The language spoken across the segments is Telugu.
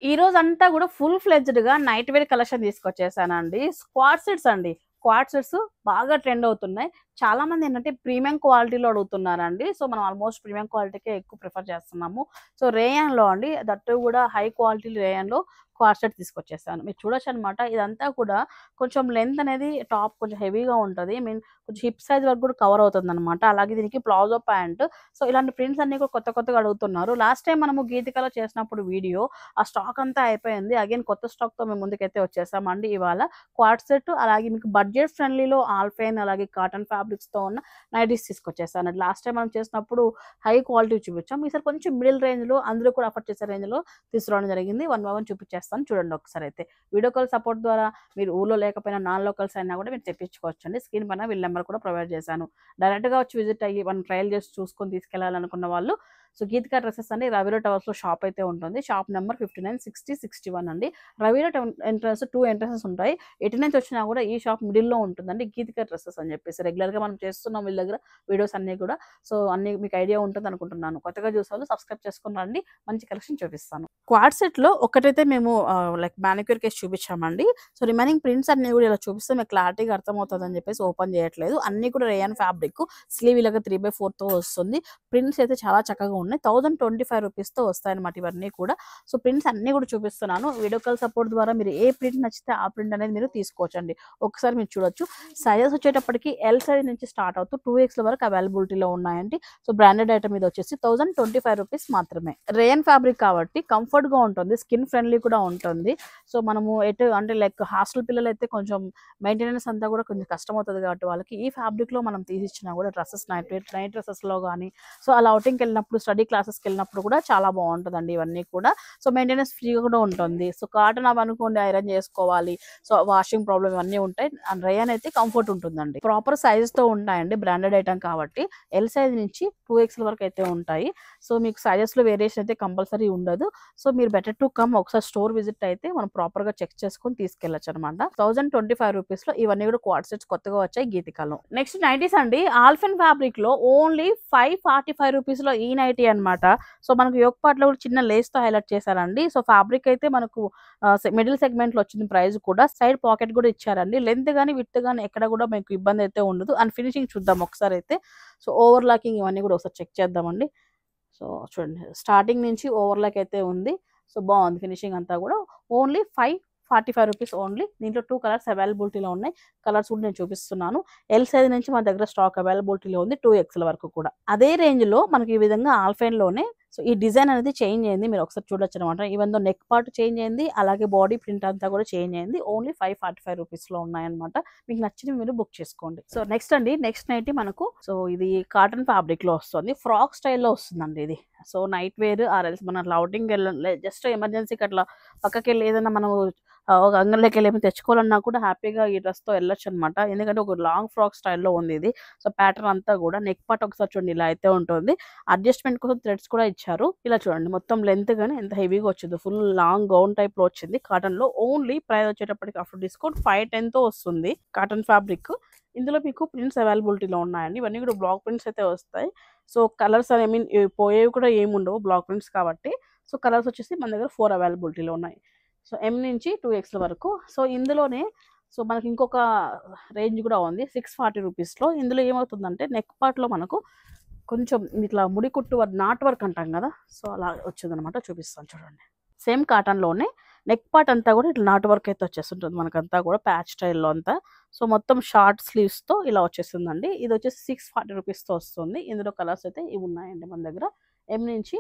ఈ రోజంతా గూడా ఫుల్ ఫ్లెడ్జ్డ్‌గా నైట్ వేర్ కలెక్షన్ తీసుకొచ్చేసానండి. స్క్వాడ్ సెట్స్ అండి. స్క్వాడ్ సెట్స్ బాగా ట్రెండ్ అవుతున్నాయి. చాలామంది ఏంటంటే ప్రీమియం క్వాలిటీలో అడుగుతున్నారండి. సో, మనం ఆల్మోస్ట్ ప్రీమియం క్వాలిటీకే ఎక్కువ ప్రిఫర్ చేస్తున్నాము. సో, రేయాన్‌లో అండి దట్టు గూడా హై క్వాలిటీ రేయాన్‌లో స్క్వాడ్ సెట్ తీసుకొచ్చేసాను. మీరు చూడొచ్చనమాట. ఇదంతా కూడా కొంచెం లెంత్ అనేది టాప్ కొంచెం హెవీగా ఉంటది. కొంచెం హిప్ సైజ్ వరకు కూడా కవర్ అవుతుందనమాట. అలాగే దీనికి ప్లాజో ప్యాంట్. సో, ఇలాంటి ప్రింట్స్ అన్నీ కూడా కొత్తగా అడుగుతున్నారు. లాస్ట్ టైమ్ మనము గీతికలో చేసినప్పుడు వీడియో ఆ స్టాక్ అంతా అయిపోయింది. అగైన్ కొత్త స్టాక్‌తో మేము ముందుకైతే వచ్చేసామండి ఇవాళ. క్వాడ్ సెట్ అలాగే మీకు బడ్జెట్ ఫ్రెండ్లీలో ఆల్‌ఫైన్ అలాగే కాటన్ ఫ్యాబ్రిక్స్‌తో ఉన్న నైటీస్ తీసుకొచ్చేసానండి. లాస్ట్ టైమ్ మనం చేసినప్పుడు హై క్వాలిటీ చూపించాం. ఈసారి కొంచెం మిడిల్ రేంజ్‌లో అందరూ కూడా అఫోర్డ్ చేసే రేంజ్‌లో తీసుకురావడం జరిగింది. వన్ బై వన్ చూపించేస్తాను చూడండి ఒకసారైతే. వీడియో కాల్ సపోర్ట్ ద్వారా మీరు ఊర్లో లేకపోయినా నాన్ లోకల్స్ అయినా కూడా మీరు తెప్పించుకోవచ్చండి. స్క్రీన్ పైన వీళ్ళ నెంబర్ కూడా ప్రొవైడ్ చేశాను. డైరెక్ట్‌గా వచ్చి విజిట్ అయ్యి మనం ట్రయల్ చేసి చూసుకొని తీసుకెళ్ళాలనుకున్న వాళ్ళు సో, గీతిక డ్రెసెస్ అండి రవీలో టవర్స్‌లో షాప్ అయితే ఉంటుంది. షాప్ నంబర్ 59, 60, 61 అండి. రవీలో ఎంట్రన్స్ 2 ఎంట్రన్సెస్ ఉంటాయి. ఎటు నుంచి వచ్చినా కూడా ఈ షాప్ మిడిల్‌లో ఉంటుందండి. గీతిక డ్రెసెస్ అని చెప్పేసి రెగ్యులర్‌గా మనం చేస్తున్నాం వీళ్ళ దగ్గర వీడియోస్ అన్నీ కూడా. సో, అన్నీ మీకు ఐడియా ఉంటుందనుకుంటున్నాను. కొత్తగా చూసేవాళ్ళు సబ్స్క్రైబ్ చేసుకొని రండి. మంచి కలెక్షన్ చూపిస్తాను. క్వాడ్ సెట్‌లో ఒకటైతే మేము లైక్ మానిక్యూర్ కేస్ చూపించామండి. సో, రిమైనింగ్ ప్రింట్స్ అన్నీ కూడా ఇలా చూపిస్తే మీకు క్లారిటీగా అర్థమవుతదని చెప్పేసి ఓపెన్ చేయట్లేదు. అన్నీ కూడా రేయాన్ ఫ్యాబ్రిక్. స్లీవ్ ఇలాగ 3/4తో వస్తుంది. ప్రింట్స్ అయితే చాలా చక్కగా ఉన్నాయి. 1025 రూపీస్‌తో వస్తాయన్నమాట ఇవన్నీ కూడా. సో, ప్రింట్స్ అన్నీ కూడా చూపిస్తున్నాను. వీడియో కాల్ సపోర్ట్ ద్వారా మీరు ఏ ప్రింట్ నచ్చితే ఆ ప్రింట్ అనేది మీరు తీసుకోవచ్చండి. ఒకసారి మీరు చూడొచ్చు. సైజెస్ వచ్చేటప్పటికి ఎల్ సైజ్ నుంచి స్టార్ట్ అవుతూ 2X‌ల వరకు అవైలబిలిటీలో ఉన్నాయండి. సో, బ్రాండెడ్ ఐటమ్ ఇది వచ్చేసి 1025 రూపీస్ మాత్రమే. రేయన్ ఫ్యాబ్రిక్ కాబట్టి కంఫర్ట్‌గా ఉంటుంది. స్కిన్ ఫ్రెండ్లీ కూడా ఉంటుంది. సో, మనము ఎటు అంటే లైక్ హాస్టల్ పిల్లలైతే కొంచెం మెయింటెనెన్స్ అంతా కూడా కొంచెం కష్టమవుతది కాబట్టి వాళ్ళకి ఈ ఫ్యాబ్రిక్‌లో మనం తీసిచ్చినా కూడా డ్రెసెస్ నైట్ డ్రెసెస్‌లో గానీ సో, అలా ఔటింగ్‌కెళ్ళినప్పుడు స్టడీ క్లాసెస్‌కెళ్ళినప్పుడు కూడా చాలా బావుంటదండి ఇవన్నీ కూడా. సో, మెయింటెనెన్స్ ఫ్రీగా కూడా ఉంటుంది. సో, కాటన్ అవనుకోండి ఐరన్ చేసుకోవాలి. సో, వాషింగ్ ప్రాబ్లమ్ ఇవన్నీ ఉంటాయి. అండ్ రేయాన్ అయితే కంఫర్ట్ ఉంటుందండి. ప్రాపర్ సైజెస్‌తో ఉంటాయండి. బ్రాండెడ్ ఐటెమ్ కాబట్టి. ఎల్ సైజ్ నుంచి 2X‌ల వరకు అయితే ఉంటాయి. సో, మీకు సైజెస్‌లో వేరియేషన్ అయితే కంపల్సరీ ఉండదు. సో, మీరు బెటర్ టు కమ్ ఒకసారి స్టోర్ విజిట్ అయితే మనం ప్రాపర్‌గా చెక్ చేసుకొని తీసుకెళ్ళొచ్చనమాట. 1025 రూపీస్‌లో ఇవన్నీ కూడా క్వాడ్ సెట్స్ కొత్తగా వచ్చాయి గీతికలో. నెక్స్ట్ నైటీస్ అండి. ఆల్ఫెన్ ఫ్యాబ్రిక్‌లో ఓన్లీ 545 రూపీస్‌లో ఈ నైటీ అనమాట. సో, మనకు యోక్ పార్ట్‌లో కూడా చిన్న లేస్‌తో హైలైట్ చేశారండి. సో, ఫ్యాబ్రిక్ అయితే మనకు మిడిల్ సెగ్మెంట్‌లో వచ్చింది ప్రైస్ కూడా. సైడ్ పాకెట్ కూడా ఇచ్చారండి. లెంత్ గాని, విడ్త్ గాని ఎక్కడ కూడా మీకు ఇబ్బంది అయితే ఉండదు. అండ్ ఫినిషింగ్ చూద్దాం ఒకసారైతే. సో, ఓవర్‌లాకింగ్ ఇవన్నీ కూడా ఒకసారి చెక్ చేద్దామండి. సో, చూడండి స్టార్టింగ్ నుంచి ఓవర్‌లాక్ అయితే ఉంది. సో, బావుంది ఫినిషింగ్ అంతా కూడా. Only 545 rupees only. దీంట్లో 2 కలర్స్ అవైలబిలిటీలో ఉన్నాయి. కలర్స్ కూడా నేను చూపిస్తున్నాను. ఎల్ సైజ్ నుంచి మన దగ్గర స్టాక్ అవైలబిలిటీలో ఉంది 2X‌ల వరకు కూడా. అదే రేంజ్‌లో మనకి ఈ విధంగా ఆల్ఫైన్‌లోనే సో, ఈ డిజైన్ అనేది చేంజ్ అయింది. మీరు ఒకసారి చూడొచ్చనమాట. Even though neck part change అయింది. అలాగే బాడీ ప్రింట్ అంతా కూడా చేంజ్ అయింది. ఓన్లీ 545 రూపీస్‌లో ఉన్నాయన్నమాట. మీకు నచ్చినవి మీరు బుక్ చేసుకోండి. సో, నెక్స్ట్ అండి. నెక్స్ట్ నైటీ మనకు సో, ఇది కాటన్ ఫ్యాబ్రిక్‌లో వస్తుంది. ఫ్రాక్ స్టైల్‌లో వస్తుందండి ఇది. So, night where or else మనం ఔటింగ్‌కి జస్ట్ ఎమర్జెన్సీకి అట్లా పక్కకెళ్ళి ఏదైనా మనం ఒక అంగన్‌లోకెళ్ళి ఏమైనా తెచ్చుకోవాలన్నా కూడా హ్యాపీగా ఈ డ్రెస్‌తో ఎళ్ళొచ్చనమాట. ఎందుకంటే ఒక లాంగ్ ఫ్రాక్ స్టైల్‌లో ఉంది ఇది. సో, ప్యాటర్న్ అంతా కూడా నెక్ పార్ట్ ఒకసారి చూడండి ఇలా అయితే ఉంటుంది. అడ్జస్ట్‌మెంట్ కోసం థ్రెడ్స్ కూడా ఇచ్చారు. ఇలా చూడండి మొత్తం లెంత్ గాని ఎంత హెవీగా వచ్చిందో. ఫుల్ లాంగ్ గౌన్ టైప్‌లో వచ్చింది కాటన్‌లో. ఓన్లీ ప్రైస్ వచ్చేటప్పటికి ఆఫ్టర్ డిస్కౌంట్ 510తో వస్తుంది. Cotton fabric. ఇందులో మీకు ప్రింట్స్ అవైలబిలిటీలో ఉన్నాయండి. ఇవన్నీ కూడా బ్లాక్ ప్రింట్స్ అయితే వస్తాయి. సో, కలర్స్ ఐ మీన్ పోయేవి కూడా ఏముండవు బ్లాక్ ప్రింట్స్ కాబట్టి. సో, కలర్స్ వచ్చేసి మన దగ్గర 4 అవైలబిలిటీలో ఉన్నాయి. సో, ఎం నుంచి 2X‌ల వరకు. సో, ఇందులోనే సో, మనకి ఇంకొక రేంజ్ కూడా ఉంది. 640 రూపీస్‌లో. ఇందులో ఏమవుతుందంటే నెక్ పార్ట్‌లో మనకు కొంచెం ఇట్లా ముడి కుట్టు నాట్ వర్క్ అంటాం గదా! సో, అలా వచ్చిందనమాట. చూపిస్తాను చూడండి. సేమ్ కాటన్‌లోనే నెక్ పార్ట్ అంతా గూడా ఇట్లా నాట్ వర్క్ అయితే వచ్చేస్తుంటుంది మనకంతా గూడా ప్యాచ్ స్టైల్‌లో అంతా. సో, మొత్తం షార్ట్ స్లీవ్స్‌తో ఇలా వచ్చేస్తుందండి. ఇదొచ్చేసి 640 రూపీస్‌తో వస్తుంది. ఇందులో కలర్స్ అయితే ఇవి ఉన్నాయండి మన దగ్గర. ఎం నుంచి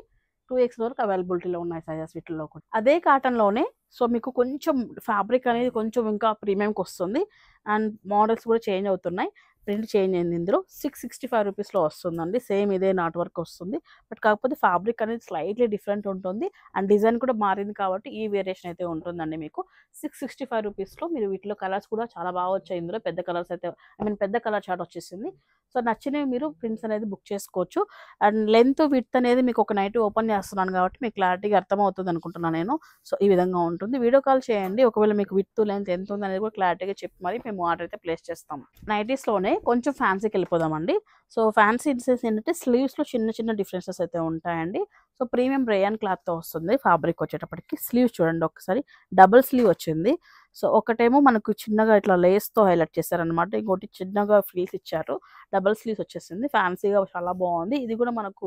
2X వరకు అవైలబిలిటీలో ఉన్నాయి సైజెస్ వీటిల్లో కూడా. అదే కాటన్‌లోనే సో, మీకు కొంచెం ఫ్యాబ్రిక్ అనేది కొంచెం ఇంకా ప్రీమియంకొస్తుంది. అండ్ మోడల్స్ కూడా చేంజ్ అవుతున్నాయి. ప్రింట్ చేంజ్ అయింది ఇందులో. 665 రూపీస్‌లో వస్తుందండి. సేమ్ ఇదే నాట్ వర్క్ వస్తుంది. బట్ కాకపోతే ఫ్యాబ్రిక్ అనేది స్లైట్‌లీ డిఫరెంట్ ఉంటుంది. అండ్ డిజైన్ కూడా మారింది కాబట్టి ఈ వేరియేషన్ అయితే ఉంటుందండి మీకు. 665 రూపీస్‌లో మీరు వీటిలో కలర్స్ కూడా చాలా బాగా వచ్చాయి ఇందులో. పెద్ద కలర్స్ అయితే ఐ మీన్ పెద్ద కలర్ చార్ట్ వచ్చేసింది. సో, నచ్చినవి మీరు ప్రింట్స్ అనేది బుక్ చేసుకోవచ్చు. అండ్ లెంత్, విడ్త్ అనేది మీకు ఒక నైట్ ఓపెన్ చేస్తున్నాను కాబట్టి మీకు క్లారిటీగా అర్థమవుతుంది అనుకుంటున్నాను నేను. సో, ఈ విధంగా ఉంటుంది. వీడియో కాల్ చేయండి. ఒకవేళ మీకు విడ్త్, లెంత్ ఎంత ఉందనేది కూడా క్లారిటీగా చెప్పి మరి మేము ఆర్డర్ అయితే ప్లేస్ చేస్తాం. నైటీస్‌లోనే కొంచెం ఫ్యాన్సీకి వెళ్ళిపోదామండి. సో ఫ్యాన్సీ డిజైన్స్ ఏంటంటే స్లీవ్స్లో చిన్న చిన్న డిఫరెన్సెస్ అయితే ఉంటాయండి. సో ప్రీమియం రేయాన్ క్లాత్తో వస్తుంది. ఫ్యాబ్రిక్ వచ్చేటప్పటికి స్లీవ్స్ చూడండి ఒకసారి, డబుల్ స్లీవ్ వచ్చింది. సో ఒకటేమో మనకు చిన్నగా ఇట్లా లేస్తో హైలైట్ చేశారనమాట, ఇంకోటి చిన్నగా ఫ్రీల్స్ ఇచ్చారు, డబుల్ స్లీవ్స్ వచ్చేసింది. ఫ్యాన్సీగా చాలా బాగుంది. ఇది కూడా మనకు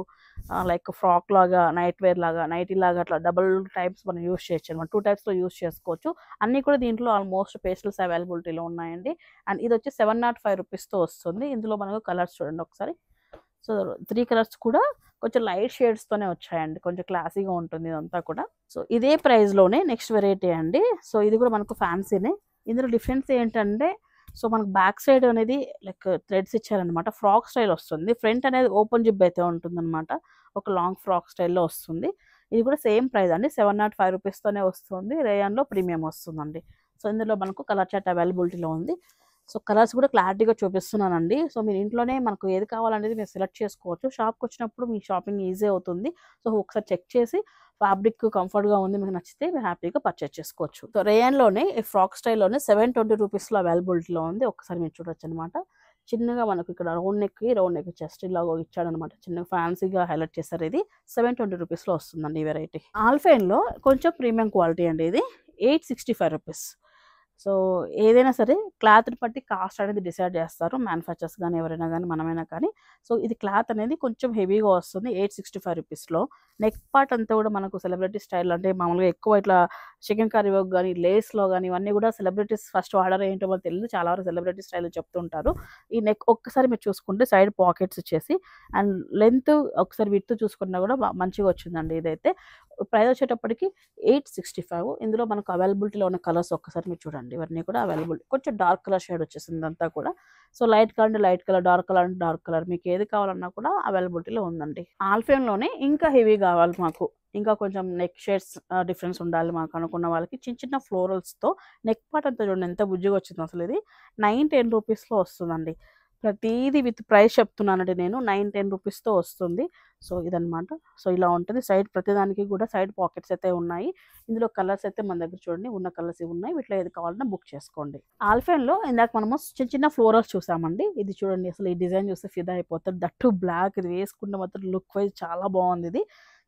లైక్ ఫ్రాక్ లాగా, నైట్ వేర్ లాగా, నైటీ లాగా అట్లా డబుల్ టైప్స్ మనం యూస్ చేయొచ్చు అనమాట. 2 టైప్స్లో యూస్ చేసుకోవచ్చు. అన్నీ కూడా దీంట్లో ఆల్మోస్ట్ పేస్టల్స్ అవైలబిలిటీలో ఉన్నాయండి. అండ్ ఇది వచ్చి 705 రూపీస్తో వస్తుంది. ఇందులో మనకు కలర్స్ చూడండి ఒకసారి. సో 3 కలర్స్ కూడా కొంచెం లైట్ షేడ్స్తోనే వచ్చాయండి, కొంచెం క్లాసీగా ఉంటుంది ఇదంతా కూడా. సో ఇదే ప్రైస్లోనే నెక్స్ట్ వెరైటీ అండి. సో ఇది కూడా మనకు ఫ్యాన్సీనే. ఇందులో డిఫరెన్స్ ఏంటంటే, సో మనకు బ్యాక్ సైడ్ అనేది లైక్ థ్రెడ్స్ ఇచ్చారనమాట, ఫ్రాక్ స్టైల్ వస్తుంది. ఫ్రంట్ అనేది ఓపెన్ జిప్ అయితే ఉంటుందన్నమాట, ఒక లాంగ్ ఫ్రాక్ స్టైల్లో వస్తుంది. ఇది కూడా సేమ్ ప్రైస్ అండి, 705 రూపీస్తోనే వస్తుంది. రేయాన్లో ప్రీమియం వస్తుందండి. సో ఇందులో మనకు కలర్ చార్ట్ అవైలబిలిటీలో ఉంది. సో కలర్స్ కూడా క్లారిటీగా చూపిస్తున్నానండి. సో మీరు ఇంట్లోనే మనకు ఏది కావాలనేది మీరు సెలెక్ట్ చేసుకోవచ్చు. షాప్కి వచ్చినప్పుడు మీ షాపింగ్ ఈజీ అవుతుంది. సో ఒకసారి చెక్ చేసి ఫ్యాబ్రిక్ కంఫర్ట్గా ఉంది, మీకు నచ్చితే మీరు హ్యాపీగా పర్చేస్ చేసుకోవచ్చు. సో రేయాన్లోనే ఫ్రాక్ స్టైల్లోనే 720 రూపీస్లో అవైలబిలిటీలో ఉంది. ఒకసారి మీరు చూడొచ్చు అనమాట. చిన్నగా మనకు ఇక్కడ రౌండ్ నెక్ చెస్ట్ ఇలాగో ఇచ్చాడనమాట, చిన్నగా ఫ్యాన్సీగా హైలైట్ చేశారు. ఇది 720 రూపీస్లో వస్తుందండి ఈ వెరైటీ. ఆల్ఫైన్లో కొంచెం ప్రీమియం క్వాలిటీ అండి. ఇది 865 రూపీస్. సో ఏదైనా సరే క్లాత్ని బట్టి కాస్ట్ అనేది డిసైడ్ చేస్తారు, మ్యానుఫ్యాక్చర్స్ కానీ ఎవరైనా కానీ మనమైనా కానీ. సో ఇది క్లాత్ అనేది కొంచెం హెవీగా వస్తుంది 865 రూపీస్లో. నెక్ పార్ట్ అంతా కూడా మనకు సెలబ్రిటీ స్టైల్, అంటే మామూలుగా ఎక్కువ ఇట్లా చికెన్ కర్రీ వర్క్ కానీ, లేస్లో కానీ ఇవన్నీ కూడా సెలబ్రిటీస్ ఫస్ట్ ఆర్డర్ ఏంటో మనకు తెలియదు, చాలా వరకు సెలబ్రిటీ స్టైల్ చెప్తుంటారు. ఈ నెక్ ఒక్కసారి మీరు చూసుకుంటే సైడ్ పాకెట్స్ వచ్చేసి, అండ్ లెంత్ ఒకసారి విడ్త్ చూసుకున్నా కూడా మంచిగా వచ్చిందండి. ఇదైతే ప్రైస్ వచ్చేటప్పటికి 865. ఇందులో మనకు అవైలబిలిటీలో ఉన్న కలర్స్ ఒక్కసారి మీరు చూడండి, ఇవన్నీ కూడా అవైలబుల్. కొంచెం డార్క్ కలర్ షేడ్ వచ్చేసింది అంతా కూడా. సో లైట్ కలర్ అంటే లైట్ కలర్, డార్క్ కలర్ అంటే డార్క్ కలర్, మీకు ఏది కావాలన్నా కూడా అవైలబిలిటీలో ఉందండి. ఆల్ఫైన్లోనే ఇంకా హెవీ కావాలి మాకు, ఇంకా కొంచెం నెక్ షేడ్స్ డిఫరెన్స్ ఉండాలి మాకు అనుకున్న వాళ్ళకి, చిన్న చిన్న ఫ్లోరల్స్తో నెక్ పార్ట్ అంతా చూడండి ఎంత బుజ్జిగా వచ్చింది అసలు. ఇది 910 రూపీస్లో వస్తుందండి. ప్రతిదీ విత్ ప్రైస్ చెప్తున్నానండి నేను, 910 రూపీస్తో వస్తుంది. సో ఇదనమాట. సో ఇలా ఉంటుంది. సైడ్ ప్రతిదానికి కూడా సైడ్ పాకెట్స్ అయితే ఉన్నాయి. ఇందులో కలర్స్ అయితే మన దగ్గర చూడండి ఉన్న కలర్స్ ఇవి ఉన్నాయి. వీటిలో ఏది కావాలన్నా బుక్ చేసుకోండి. ఆల్ఫైన్లో ఇందాక మనము చిన్న చిన్న ఫ్లోరల్స్ చూసామండి. ఇది చూడండి అసలు, ఈ డిజైన్ చూస్తే ఫిదా అయిపోతుంది. దట్టు బ్లాక్, ఇది వేసుకుంటే మాత్రం లుక్ వైజ్ చాలా బాగుంది ఇది.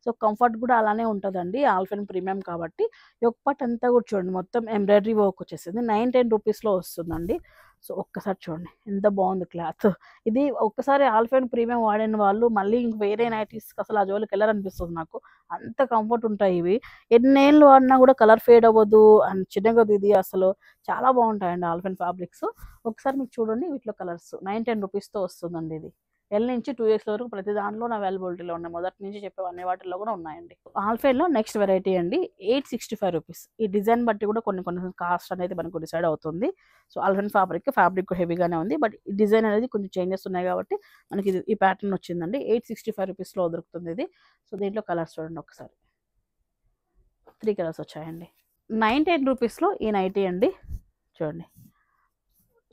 సో కంఫర్ట్ కూడా అలానే ఉంటుందండి, ఆల్ఫైన్ ప్రీమియం కాబట్టి. యోక్ పార్ట్ అంతా కూడా చూడండి మొత్తం ఎంబ్రాయిడరీ వర్క్ వచ్చేసింది. 910 రూపీస్లో వస్తుందండి. సో ఒక్కసారి చూడండి ఎంత బాగుంది క్లాత్. ఇది ఒక్కసారి ఆల్ఫైన్ ప్రీమియం వాడిన వాళ్ళు మళ్ళీ ఇంక వేరే నైటీస్కి అసలు ఆ జోలికి వెళ్ళాలనిపిస్తుంది నాకు, అంత కంఫర్ట్ ఉంటాయి ఇవి. ఎన్నేళ్ళు వాడినా కూడా కలర్ ఫేడ్ అవ్వదు, అండ్ చిన్నగా ఇది అసలు చాలా బాగుంటాయండి ఆల్ఫైన్ ఫ్యాబ్రిక్స్. ఒకసారి మీకు చూడండి వీటిలో కలర్స్. 910 రూపీస్తో వస్తుందండి ఇది. ఎల్ నుంచి 2X వరకు ప్రతి దాంట్లో అవైలబిలిటీలో ఉన్నాయి, మొదటి నుంచి చెప్పేవన్నీ వాటిల్లో కూడా ఉన్నాయండి. ఆల్ఫైన్లో నెక్స్ట్ వెరైటీ అండి 865 రూపీస్. ఈ డిజైన్ బట్టి కూడా కొన్ని కాస్ట్ అనేది మనకు డిసైడ్ అవుతుంది. సో ఆల్ఫైన్ ఫ్యాబ్రిక్ హెవీగానే ఉంది, బట్ ఈ డిజైన్ అనేది కొంచెం చేంజెస్ ఉన్నాయి కాబట్టి మనకి ఇది ఈ ప్యాటర్న్ వచ్చిందండి. 865 రూపీస్లో దొరుకుతుంది ఇది. సో దీంట్లో కలర్స్ చూడండి ఒకసారి, 3 కలర్స్ వచ్చాయండి. 910 రూపీస్లో ఈ నైటీ అండి చూడండి.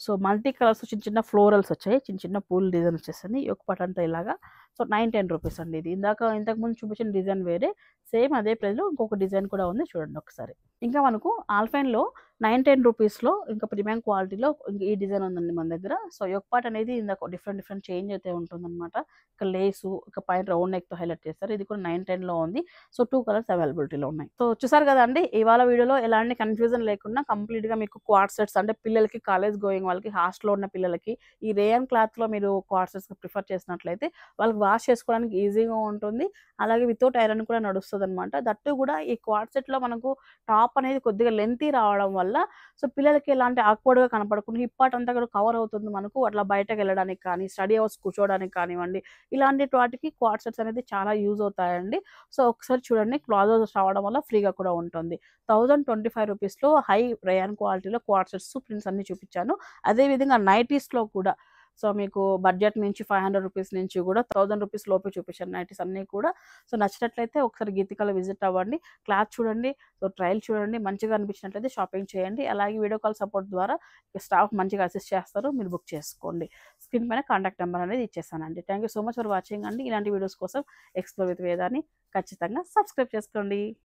సో మల్టీ కలర్స్ చిన్న చిన్న ఫ్లోరల్స్ వచ్చాయి, చిన్న చిన్న పూల్ డిజైన్ వచ్చేసింది. ఒక పార్ట్ అంతా ఇలాగా. సో 910 రూపీస్ అండి ఇది. ఇంతకుముందు చూపించిన డిజైన్ వేరే, సేమ్ అదే ప్రైస్లో ఇంకొక డిజైన్ కూడా ఉంది చూడండి ఒకసారి. ఇంకా మనకు ఆల్ఫైన్లో 910 రూపీస్లో ఇంకా ప్రీమియం క్వాలిటీలో ఈ డిజైన్ ఉందండి మన దగ్గర. సో యోక్ పార్ట్ అనేది ఇందాక డిఫరెంట్ చేంజ్ అయితే ఉంటుందన్నమాట. ఇక లేసు, ఇక పైన రౌండ్ నెక్తో హైలైట్ చేస్తారు. ఇది కూడా 910లో ఉంది. సో 2 కలర్స్ అవైలబిలిటీలో ఉన్నాయి. సో చూసారు కదా అండి, ఇవాళ వీడియోలో ఎలాంటి కన్ఫ్యూజన్ లేకుండా కంప్లీట్గా మీకు క్వార్ట్ సెట్స్, అంటే పిల్లలకి కాలేజ్ గోయింగ్ వాళ్ళకి, హాస్టల్లో ఉన్న పిల్లలకి ఈ రేయన్ క్లాత్లో మీరు క్వార్ట్ సెట్స్ ప్రిఫర్ చేసినట్లయితే వాళ్ళకి వాష్ చేసుకోవడానికి ఈజీగా ఉంటుంది. అలాగే వితౌట్ ఐరన్ కూడా నడుస్తుంది అనమాట. దట్టు కూడా ఈ క్వార్ట్ సెట్లో మనకు టాప్ అనేది కొద్దిగా లెంతీ రావడం వల్ల సో పిల్లలకి ఎలాంటి ఆక్వర్డ్గా కనపడకుండా హిప్ పార్ట్ అంతా కూడా కవర్ అవుతుంది మనకు. అట్లా బయటకు వెళ్ళడానికి కానీ, స్టడీ అవర్స్ కూర్చోవడానికి కానివ్వండి, ఇలాంటి వాటికి క్వార్ట్ సెట్స్ అనేది చాలా యూజ్ అవుతాయండి. సో ఒకసారి చూడండి, క్లాజెస్ రావడం వల్ల ఫ్రీగా కూడా ఉంటుంది. 1025 రూపీస్లో హై రేయాన్ క్వాలిటీలో క్వార్ట్ సెట్స్ ప్రింట్స్ అన్ని చూపించాను. అదేవిధంగా నైటీస్లో కూడా సో మీకు బడ్జెట్ నుంచి 500 రూపీస్ నుంచి కూడా 1000 రూపీస్ లోపే చూపించాను నైటీస్ అన్నీ కూడా. సో నచ్చినట్లయితే ఒకసారి గీతికలో విజిట్ అవ్వండి, క్లాత్ చూడండి, సో ట్రయల్ చూడండి, మంచిగా అనిపించినట్లయితే షాపింగ్ చేయండి. అలాగే వీడియో కాల్ సపోర్ట్ ద్వారా స్టాఫ్ మంచిగా అసిస్ట్ చేస్తారు, మీరు బుక్ చేసుకోండి. స్క్రీన్ పైన కాంటాక్ట్ నెంబర్ అనేది ఇచ్చేసానండి. Thank you so much for watching అండి. ఇలాంటి వీడియోస్ కోసం ఎక్స్ప్లోర్ విత్ వేదాన్ని ఖచ్చితంగా సబ్స్క్రైబ్ చేసుకోండి.